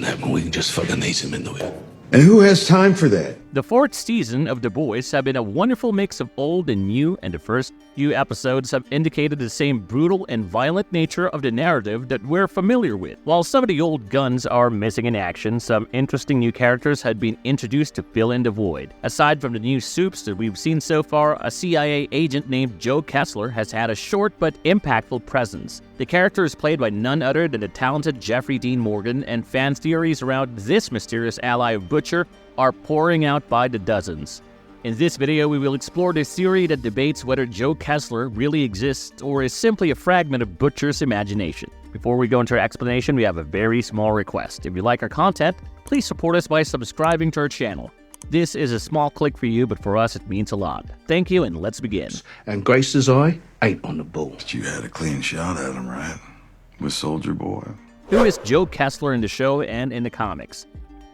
That one, we can just fucking ace him into it. And who has time for that? The fourth season of The Boys have been a wonderful mix of old and new, and the first few episodes have indicated the same brutal and violent nature of the narrative that we're familiar with. While some of the old guns are missing in action, some interesting new characters had been introduced to fill in the void. Aside from the new supes that we've seen so far, a CIA agent named Joe Kessler has had a short but impactful presence. The character is played by none other than the talented Jeffrey Dean Morgan, and fan theories around this mysterious ally of Butcher are pouring out by the dozens. In this video, we will explore the theory that debates whether Joe Kessler really exists or is simply a fragment of Butcher's imagination. Before we go into our explanation, we have a very small request. If you like our content, please support us by subscribing to our channel. This is a small click for you, but for us it means a lot. Thank you, and let's begin. And Grace's eye ain't on the bull. But you had a clean shot at him, right? With Soldier Boy. Who is Joe Kessler in the show and in the comics?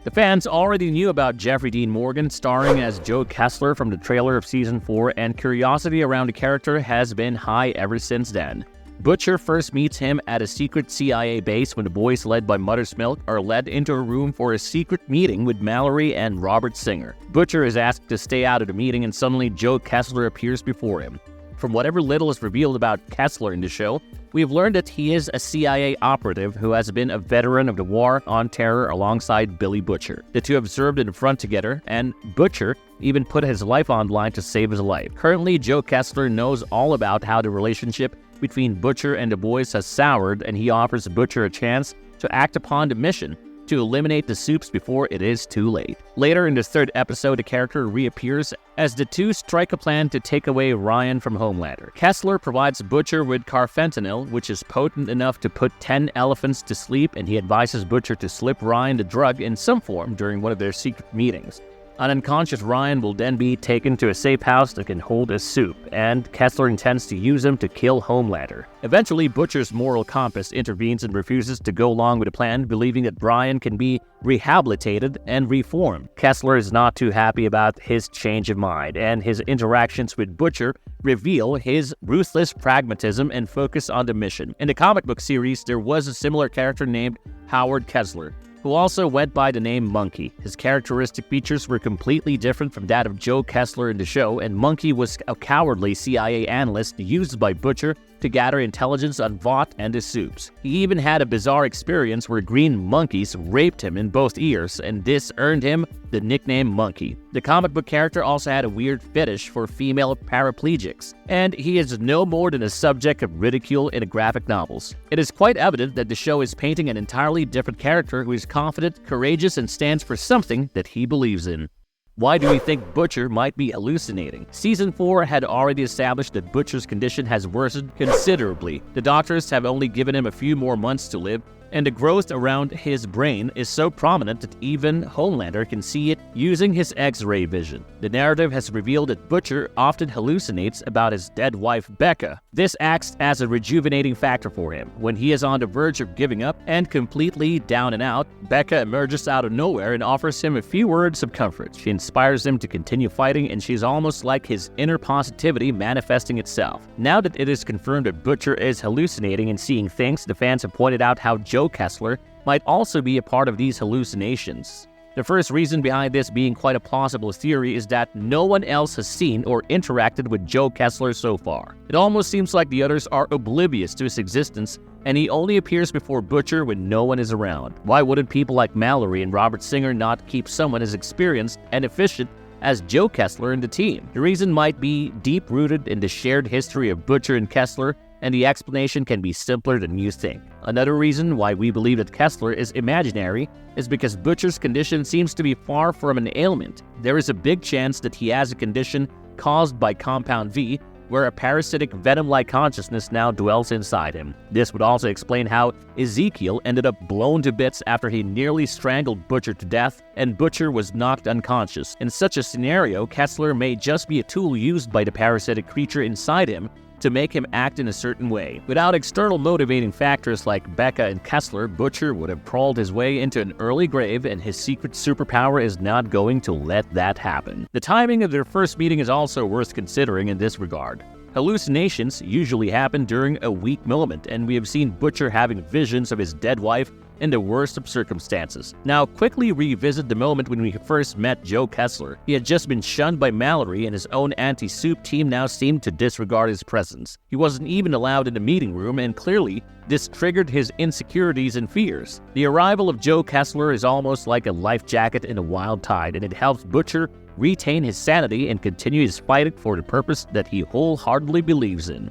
The fans already knew about Jeffrey Dean Morgan starring as Joe Kessler from the trailer of Season 4, and curiosity around the character has been high ever since then. Butcher first meets him at a secret CIA base when the boys led by Mother's Milk are led into a room for a secret meeting with Mallory and Robert Singer. Butcher is asked to stay out of the meeting, and suddenly Joe Kessler appears before him. From whatever little is revealed about Kessler in the show, we have learned that he is a CIA operative who has been a veteran of the War on Terror alongside Billy Butcher. The two have served in the front together, and Butcher even put his life on the line to save his life. Currently, Joe Kessler knows all about how the relationship between Butcher and the boys has soured, and he offers Butcher a chance to act upon the mission to eliminate the supes before it is too late. Later in the third episode, the character reappears as the two strike a plan to take away Ryan from Homelander. Kessler provides Butcher with carfentanil, which is potent enough to put 10 elephants to sleep, and he advises Butcher to slip Ryan the drug in some form during one of their secret meetings. An unconscious Ryan will then be taken to a safe house that can hold a supe, and Kessler intends to use him to kill Homelander. Eventually, Butcher's moral compass intervenes and refuses to go along with the plan, believing that Ryan can be rehabilitated and reformed. Kessler is not too happy about his change of mind, and his interactions with Butcher reveal his ruthless pragmatism and focus on the mission. In the comic book series, there was a similar character named Howard Kessler, who also went by the name Monkey. His characteristic features were completely different from that of Joe Kessler in the show, and Monkey was a cowardly CIA analyst used by Butcher to gather intelligence on Vought and the supes. He even had a bizarre experience where green monkeys raped him in both ears, and this earned him the nickname Monkey. The comic book character also had a weird fetish for female paraplegics, and he is no more than a subject of ridicule in the graphic novels. It is quite evident that the show is painting an entirely different character who is confident, courageous, and stands for something that he believes in. Why do we think Butcher might be hallucinating? Season 4 had already established that Butcher's condition has worsened considerably. The doctors have only given him a few more months to live, and the growth around his brain is so prominent that even Homelander can see it using his X-ray vision. The narrative has revealed that Butcher often hallucinates about his dead wife, Becca. This acts as a rejuvenating factor for him. When he is on the verge of giving up and completely down and out, Becca emerges out of nowhere and offers him a few words of comfort. She inspires him to continue fighting, and she's almost like his inner positivity manifesting itself. Now that it is confirmed that Butcher is hallucinating and seeing things, the fans have pointed out how Joe Kessler might also be a part of these hallucinations. The first reason behind this being quite a plausible theory is that no one else has seen or interacted with Joe Kessler so far. It almost seems like the others are oblivious to his existence, and he only appears before Butcher when no one is around. Why wouldn't people like Mallory and Robert Singer not keep someone as experienced and efficient as Joe Kessler in the team? The reason might be deep-rooted in the shared history of Butcher and Kessler, and the explanation can be simpler than you think. Another reason why we believe that Kessler is imaginary is because Butcher's condition seems to be far from an ailment. There is a big chance that he has a condition caused by Compound V, where a parasitic venom-like consciousness now dwells inside him. This would also explain how Ezekiel ended up blown to bits after he nearly strangled Butcher to death, and Butcher was knocked unconscious. In such a scenario, Kessler may just be a tool used by the parasitic creature inside him to make him act in a certain way. Without external motivating factors like Becca and Kessler, Butcher would have crawled his way into an early grave, and his secret superpower is not going to let that happen. The timing of their first meeting is also worth considering in this regard. Hallucinations usually happen during a weak moment, and we have seen Butcher having visions of his dead wife in the worst of circumstances. Now, quickly revisit the moment when we first met Joe Kessler. He had just been shunned by Mallory, and his own anti-supe team now seemed to disregard his presence. He wasn't even allowed in the meeting room, and clearly, this triggered his insecurities and fears. The arrival of Joe Kessler is almost like a life jacket in a wild tide, and it helps Butcher retain his sanity and continue his fight for the purpose that he wholeheartedly believes in.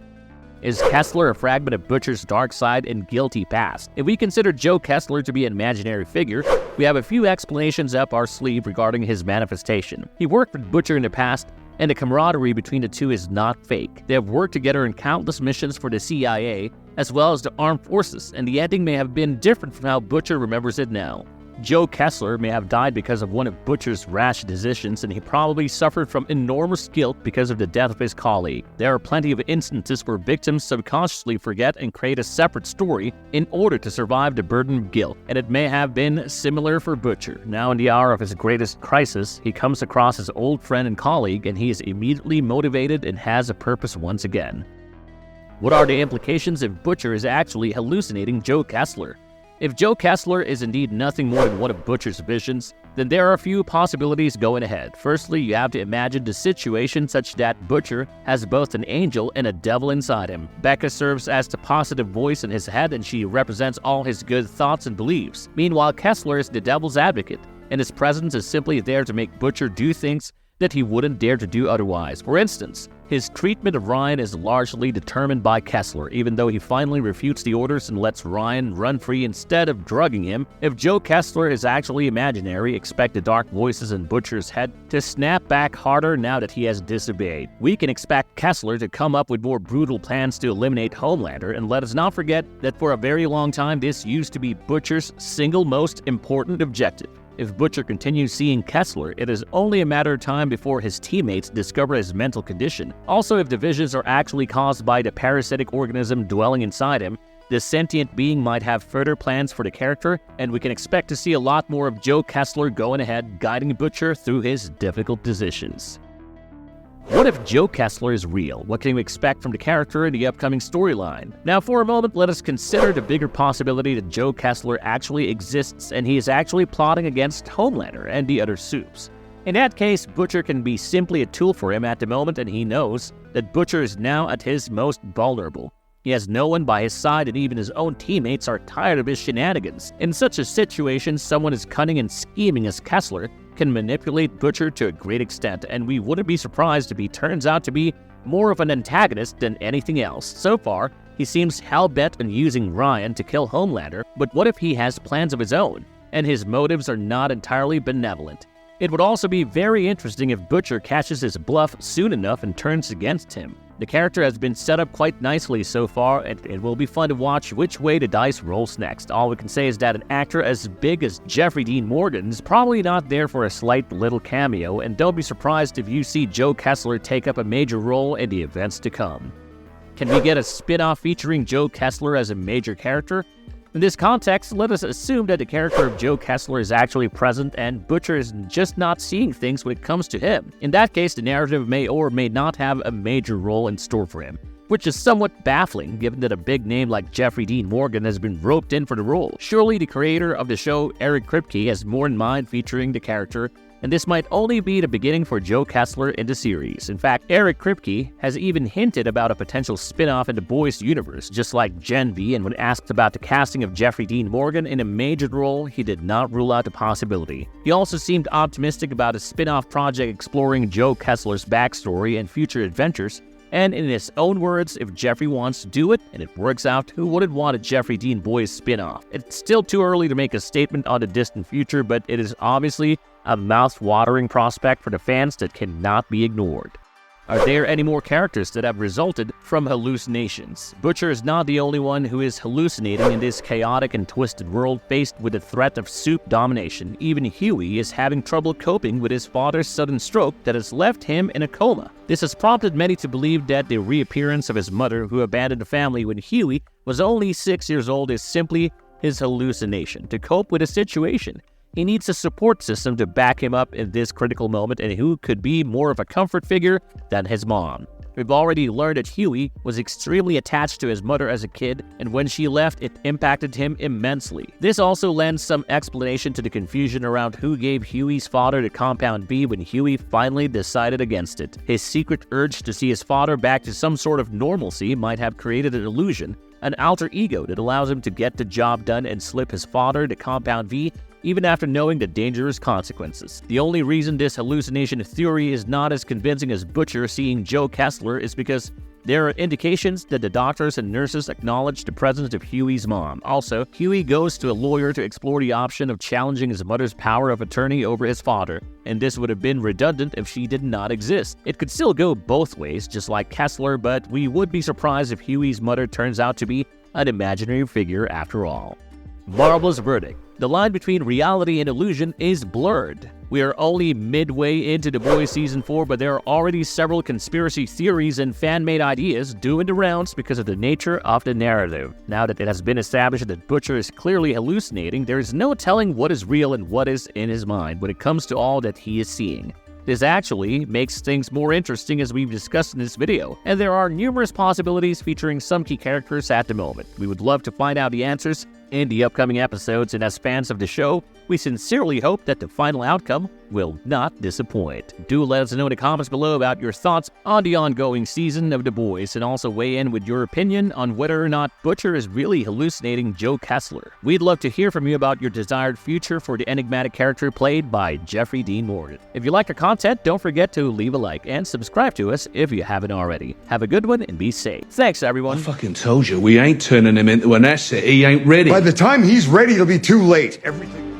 Is Kessler a fragment of Butcher's dark side and guilty past? If we consider Joe Kessler to be an imaginary figure, we have a few explanations up our sleeve regarding his manifestation. He worked with Butcher in the past, and the camaraderie between the two is not fake. They have worked together in countless missions for the CIA, as well as the armed forces, and the ending may have been different from how Butcher remembers it now. Joe Kessler may have died because of one of Butcher's rash decisions, and he probably suffered from enormous guilt because of the death of his colleague. There are plenty of instances where victims subconsciously forget and create a separate story in order to survive the burden of guilt, and it may have been similar for Butcher. Now, in the hour of his greatest crisis, he comes across his old friend and colleague, and he is immediately motivated and has a purpose once again. What are the implications if Butcher is actually hallucinating Joe Kessler? If Joe Kessler is indeed nothing more than one of Butcher's visions, then there are a few possibilities going ahead. Firstly, you have to imagine the situation such that Butcher has both an angel and a devil inside him. Becca serves as the positive voice in his head, and she represents all his good thoughts and beliefs. Meanwhile, Kessler is the devil's advocate, and his presence is simply there to make Butcher do things that he wouldn't dare to do otherwise. For instance, his treatment of Ryan is largely determined by Kessler, even though he finally refutes the orders and lets Ryan run free instead of drugging him. If Joe Kessler is actually imaginary, expect the dark voices in Butcher's head to snap back harder now that he has disobeyed. We can expect Kessler to come up with more brutal plans to eliminate Homelander, and let us not forget that for a very long time this used to be Butcher's single most important objective. If Butcher continues seeing Kessler, it is only a matter of time before his teammates discover his mental condition. Also, if the visions are actually caused by the parasitic organism dwelling inside him, the sentient being might have further plans for the character, and we can expect to see a lot more of Joe Kessler going ahead, guiding Butcher through his difficult decisions. What if Joe Kessler is real? What can we expect from the character in the upcoming storyline? Now, for a moment, let us consider the bigger possibility that Joe Kessler actually exists and he is actually plotting against Homelander and the other supes. In that case, Butcher can be simply a tool for him at the moment, and he knows that Butcher is now at his most vulnerable. He has no one by his side, and even his own teammates are tired of his shenanigans. In such a situation, someone as cunning and scheming as Kessler can manipulate Butcher to a great extent, and we wouldn't be surprised if he turns out to be more of an antagonist than anything else. So far, he seems hell-bent on using Ryan to kill Homelander, but what if he has plans of his own, and his motives are not entirely benevolent? It would also be very interesting if Butcher catches his bluff soon enough and turns against him. The character has been set up quite nicely so far, and it will be fun to watch which way the dice rolls next. All we can say is that an actor as big as Jeffrey Dean Morgan is probably not there for a slight little cameo, and don't be surprised if you see Joe Kessler take up a major role in the events to come. Can we get a spin-off featuring Joe Kessler as a major character? In this context, let us assume that the character of Joe Kessler is actually present and Butcher is just not seeing things when it comes to him. In that case, the narrative may or may not have a major role in store for him, which is somewhat baffling given that a big name like Jeffrey Dean Morgan has been roped in for the role. Surely the creator of the show, Eric Kripke, has more in mind featuring the character, and this might only be the beginning for Joe Kessler in the series. In fact, Eric Kripke has even hinted about a potential spin-off in the Boys universe, just like Gen V, and when asked about the casting of Jeffrey Dean Morgan in a major role, he did not rule out the possibility. He also seemed optimistic about a spin-off project exploring Joe Kessler's backstory and future adventures, and in his own words, if Jeffrey wants to do it and it works out, who wouldn't want a Jeffrey Dean Boys spin-off? It's still too early to make a statement on the distant future, but it is obviously a mouth-watering prospect for the fans that cannot be ignored. Are there any more characters that have resulted from hallucinations? Butcher is not the only one who is hallucinating in this chaotic and twisted world faced with the threat of supe domination. Even Huey is having trouble coping with his father's sudden stroke that has left him in a coma. This has prompted many to believe that the reappearance of his mother, who abandoned the family when Huey was only 6 years old, is simply his hallucination. To cope with the situation, he needs a support system to back him up in this critical moment, and who could be more of a comfort figure than his mom. We've already learned that Huey was extremely attached to his mother as a kid, and when she left, it impacted him immensely. This also lends some explanation to the confusion around who gave Huey's father the compound B when Huey finally decided against it. His secret urge to see his father back to some sort of normalcy might have created an illusion, an alter ego that allows him to get the job done and slip his father the compound V even after knowing the dangerous consequences. The only reason this hallucination theory is not as convincing as Butcher seeing Joe Kessler is because there are indications that the doctors and nurses acknowledge the presence of Huey's mom. Also, Huey goes to a lawyer to explore the option of challenging his mother's power of attorney over his father, and this would have been redundant if she did not exist. It could still go both ways, just like Kessler, but we would be surprised if Huey's mother turns out to be an imaginary figure after all. Marvelous verdict. The line between reality and illusion is blurred. We are only midway into The Boys Season 4, but there are already several conspiracy theories and fan-made ideas doing the rounds because of the nature of the narrative. Now that it has been established that Butcher is clearly hallucinating, there is no telling what is real and what is in his mind when it comes to all that he is seeing. This actually makes things more interesting as we've discussed in this video, and there are numerous possibilities featuring some key characters at the moment. We would love to find out the answers in the upcoming episodes, and as fans of the show, we sincerely hope that the final outcome will not disappoint. Do let us know in the comments below about your thoughts on the ongoing season of The Boys, and also weigh in with your opinion on whether or not Butcher is really hallucinating Joe Kessler. We'd love to hear from you about your desired future for the enigmatic character played by Jeffrey Dean Morgan. If you like our content, don't forget to leave a like and subscribe to us if you haven't already. Have a good one and be safe. Thanks, everyone. I fucking told you, we ain't turning him into an asset. He ain't ready. By the time he's ready, it'll be too late. Everything.